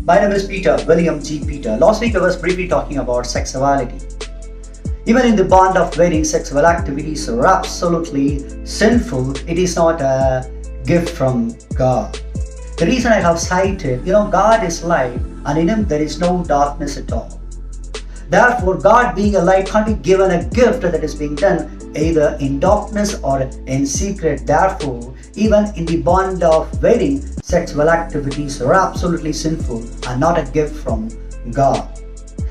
My name is Peter, William G. Peter. Last week I was briefly talking about sexuality. Even in the bond of wedding, sexual activities are absolutely sinful. It is not a gift from God. The reason I have cited, God is light and in Him there is no darkness at all. Therefore, God being a light can't be given a gift that is being done either in darkness or in secret. Therefore, even in the bond of wedding, sexual activities are absolutely sinful and not a gift from God.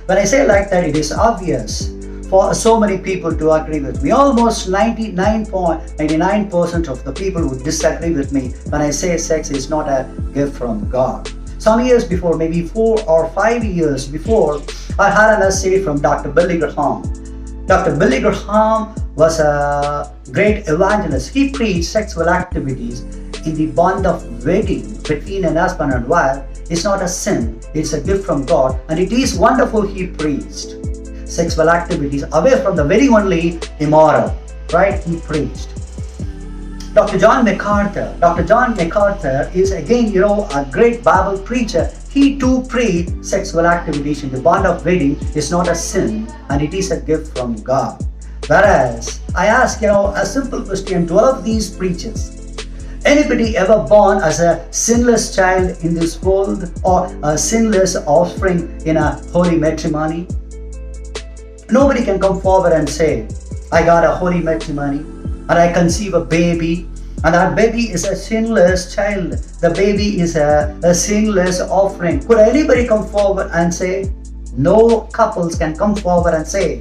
When I say like that, it is obvious for so many people to agree with me. Almost 99% of the people would disagree with me when I say sex is not a gift from God. Some years before, maybe 4 or 5 years before, I had an essay from Dr. Billy Graham. Dr. Billy Graham was a great evangelist. He preached sexual activities in the bond of wedding between an husband and wife is not a sin, it's a gift from God, and it is wonderful. He preached sexual activities away from the wedding only immoral, right? He preached. Dr. John MacArthur is again, a great Bible preacher. He too preached sexual activities in the bond of wedding is not a sin and it is a gift from God. Whereas I ask, a simple question to all of these preachers. Anybody ever born as a sinless child in this world or a sinless offspring in a holy matrimony? Nobody can come forward and say, I got a holy matrimony and I conceive a baby and that baby is a sinless child. The baby is a sinless offering. Could anybody come forward and say? No couples can come forward and say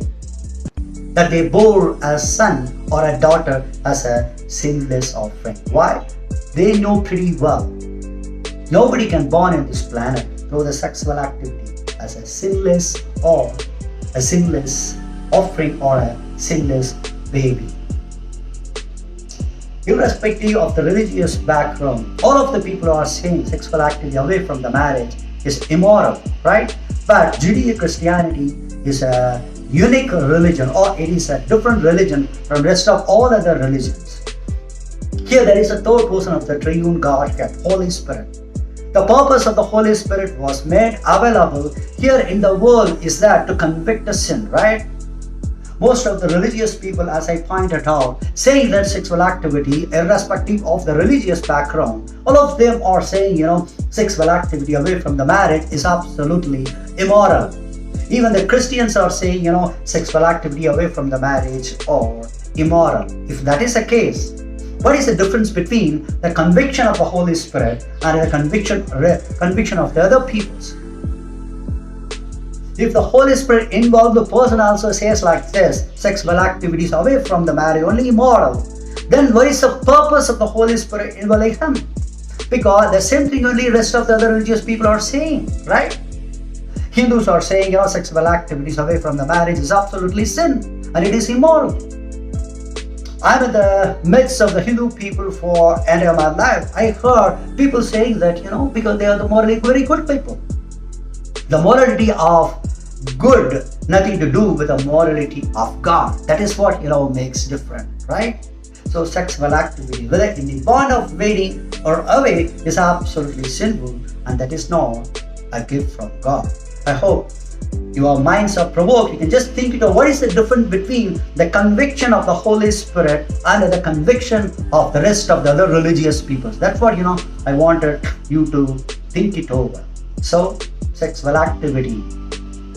that they bore a son or a daughter as a sinless offering. Why? They know pretty well. Nobody can born in this planet through the sexual activity as a sinless or a sinless offering or a sinless baby. Irrespective of the religious background, all of the people are saying sexual activity away from the marriage is immoral, right? But Judeo-Christianity is a unique religion, or it is a different religion from the rest of all other religions. Here there is a third person of the triune Godhead, Holy Spirit. The purpose of the Holy Spirit was made available here in the world is that to convict a sin, right? Most of the religious people, as I pointed out, saying that sexual activity, irrespective of the religious background, all of them are saying, sexual activity away from the marriage is absolutely immoral. Even the Christians are saying, sexual activity away from the marriage are immoral. If that is the case, what is the difference between the conviction of the Holy Spirit and the conviction of the other peoples? If the Holy Spirit involved, the person also says like this, sexual activities away from the marriage, only immoral, then what is the purpose of the Holy Spirit involving him? Because the same thing only rest of the other religious people are saying, right? Hindus are saying, sexual activities away from the marriage is absolutely sin and it is immoral. I'm in the midst of the Hindu people for entire my life. I heard people saying that, because they are the morally very good people. The morality of good, nothing to do with the morality of God. That is what, makes different, right? So sexual activity, whether in the bond of wedding or away, is absolutely sinful and that is not a gift from God. I hope your minds are provoked. You can just think what is the difference between the conviction of the Holy Spirit and the conviction of the rest of the other religious peoples. That's what, I wanted you to think it over. So, sexual activity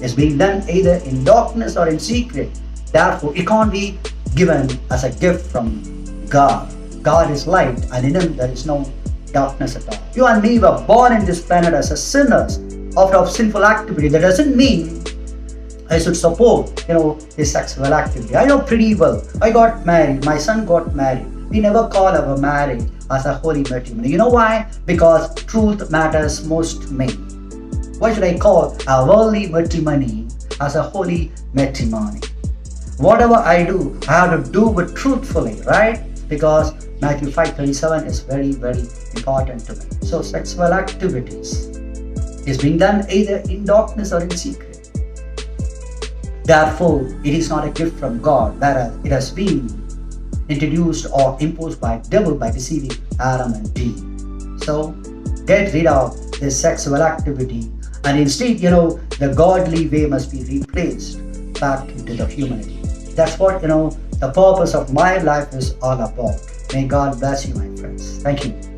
is being done either in darkness or in secret. Therefore, it can't be given as a gift from God. God is light and in Him there is no darkness at all. You and me were born in this planet as a sinners out of sinful activity. That doesn't mean I should support, this sexual activity. I know pretty well. I got married. My son got married. We never call our marriage as a holy matrimony. You know why? Because truth matters most to me. Why should I call a worldly matrimony as a holy matrimony? Whatever I do, I have to do it truthfully, right? Because Matthew 5:37 is very, very important to me. So sexual activities is being done either in darkness or in secret. Therefore, it is not a gift from God, whereas it has been introduced or imposed by devil by deceiving Adam and Eve. So, get rid of this sexual activity And instead, the godly way must be replaced back into the humanity. That's what, the purpose of my life is all about. May God bless you, my friends. Thank you.